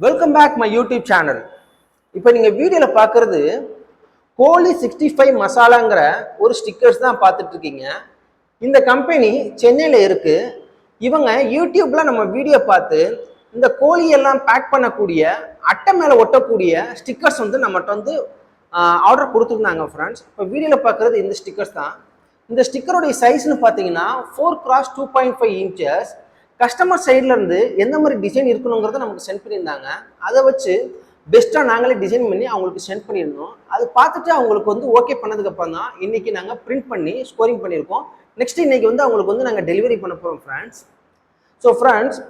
Welcome back my YouTube channel. இப்போ நீங்கள் வீடியோவில் பார்க்குறது கோலி 65 மசாலாங்கிற ஒரு ஸ்டிக்கர்ஸ் தான் பார்த்துட்டு இருக்கீங்க. இந்த கம்பெனி சென்னையில் இருக்குது. இவங்க யூடியூப்பில் நம்ம வீடியோ பார்த்து இந்த கோழியெல்லாம் பேக் பண்ணக்கூடிய அட்டை மேலே ஒட்டக்கூடிய ஸ்டிக்கர்ஸ் வந்து நம்மகிட்ட வந்து ஆர்டர் கொடுத்துருந்தாங்க ஃப்ரெண்ட்ஸ். இப்போ வீடியோவில் பார்க்குறது இந்த ஸ்டிக்கர்ஸ் தான். இந்த ஸ்டிக்கருடைய சைஸ்னு பார்த்தீங்கன்னா 4x 2.5 inches. கஸ்டமர் சைட்லேருந்து எந்த மாதிரி டிசைன் இருக்கணுங்கிறத நமக்கு சென்ட் பண்ணியிருந்தாங்க. அதை வச்சு பெஸ்ட்டாக நாங்களே டிசைன் பண்ணி அவங்களுக்கு சென்ட் பண்ணியிருந்தோம். அது பார்த்துட்டு அவங்களுக்கு வந்து ஓகே பண்ணதுக்கப்புறம் தான் இன்றைக்கி நாங்கள் பிரிண்ட் பண்ணி ஸ்கோரிங் பண்ணியிருக்கோம். நெக்ஸ்ட் இன்றைக்கி வந்து அவங்களுக்கு வந்து நாங்கள் டெலிவரி பண்ண போகிறோம் ஃப்ரெண்ட்ஸ். ஸோ ஃப்ரெண்ட்ஸ்,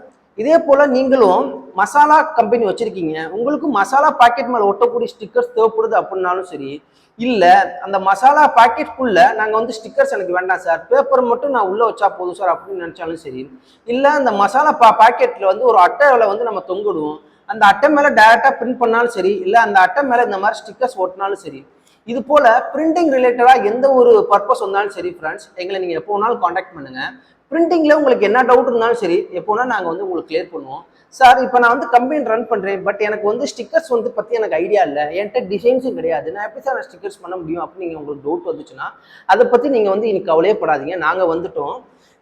இதே போல் நீங்களும் மசாலா கம்பெனி வச்சுருக்கீங்க, உங்களுக்கும் மசாலா பாக்கெட் மேலே ஒட்டக்கூடிய ஸ்டிக்கர்ஸ் தேவைப்படுது அப்படின்னாலும் சரி, இல்லை அந்த மசாலா பாக்கெட்குள்ளே நாங்கள் வந்து ஸ்டிக்கர்ஸ் எனக்கு வேண்டாம் சார், பேப்பர் மட்டும் நான் உள்ளே வச்சா போதும் சார் அப்படின்னு நினச்சாலும் சரி, இல்லை அந்த மசாலா பாக்கெட்டில் வந்து ஒரு அட்டையில் வந்து நம்ம தொங்கிடுவோம், அந்த அட்டை மேலே டைரெக்டாக பிரிண்ட் பண்ணாலும் சரி, இல்லை அந்த அட்டை மேலே இந்த மாதிரி ஸ்டிக்கர்ஸ் ஒட்டினாலும் சரி, இது போல் பிரிண்டிங் ரிலேட்டடாக எந்த ஒரு பர்பஸ் வந்தாலும் சரி ஃப்ரெண்ட்ஸ், எங்களை நீங்கள் எப்போ வேணாலும் காண்டாக்ட் பண்ணுங்கள். பிரிண்டிங்கில் உங்களுக்கு என்ன டவுட் இருந்தாலும் சரி எப்போனா நாங்கள் வந்து உங்களுக்கு கிளியர் பண்ணுவோம். சார் இப்போ நான் வந்து கம்பெனி ரன் பண்ணுறேன், பட் எனக்கு வந்து ஸ்டிக்கர்ஸ் வந்து பற்றி எனக்கு ஐடியா இல்லை, என்கிட்ட டிசைன்ஸும் கிடையாது, நான் எப்படி சார் நான் ஸ்டிக்கர்ஸ் பண்ண முடியும் அப்படின்னு நீங்கள் உங்களுக்கு டவுட் வந்துச்சுன்னா அதை பற்றி நீங்கள் வந்து இன்னைக்கு கவலையப்படாதீங்க. நாங்கள் வந்துட்டோம்.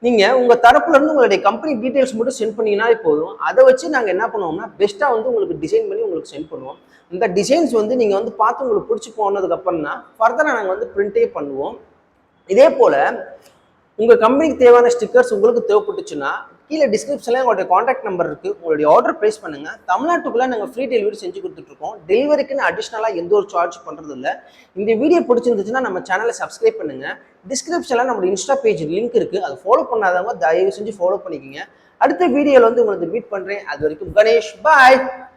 நீங்கள் உங்கள் தரப்புலேருந்து உங்களுடைய கம்பெனி டீட்டெயில்ஸ் மட்டும் சென்ட் பண்ணிங்கன்னா போதும். அதை வச்சு நாங்கள் என்ன பண்ணுவோம்னா பெஸ்ட்டாக வந்து உங்களுக்கு டிசைன் பண்ணி உங்களுக்கு சென்ட் பண்ணுவோம். இந்த டிசைன்ஸ் வந்து நீங்கள் வந்து பார்த்து உங்களுக்கு பிடிச்சி போனதுக்கப்புறம் தான் ஃபர்தராக நாங்கள் வந்து பிரிண்டே பண்ணுவோம். இதே போல் உங்கள் கம்பெனிக்கு தேவையான ஸ்டிக்கர்ஸ் உங்களுக்கு தேவைப்பட்டுச்சுன்னா கீழே டிஸ்கிரிப்ஷனில் உங்களுடைய காண்டாக்ட் நம்பர் இருக்குது. உங்களுடைய ஆர்டர் ப்ளேஸ் பண்ணுங்கள். தமிழ்நாட்டுக்குள்ளே நாங்கள் ஃப்ரீ டெலிவரி செஞ்சு கொடுத்துட்ருக்கோம். டெலிவரிக்குன்னு அடிஷ்னலாக எந்த ஒரு சார்ஜ் பண்ணுறது இல்லை. இந்த வீடியோ பிடிச்சிருந்துச்சுன்னா நம்ம சேனலை சப்ஸ்கிரைப் பண்ணுங்கள். டிஸ்கிரிப்ஷனில் நம்மளுடைய இன்ஸ்டா பேஜ் லிங்க் இருக்குது, அதை ஃபாலோ பண்ணாதவங்க தயவு செஞ்சு ஃபாலோ பண்ணிக்கோங்க. அடுத்த வீடியோவில் வந்து உங்களுக்கு மீட் பண்ணுறேன். அது வரைக்கும் கணேஷ், பாய்.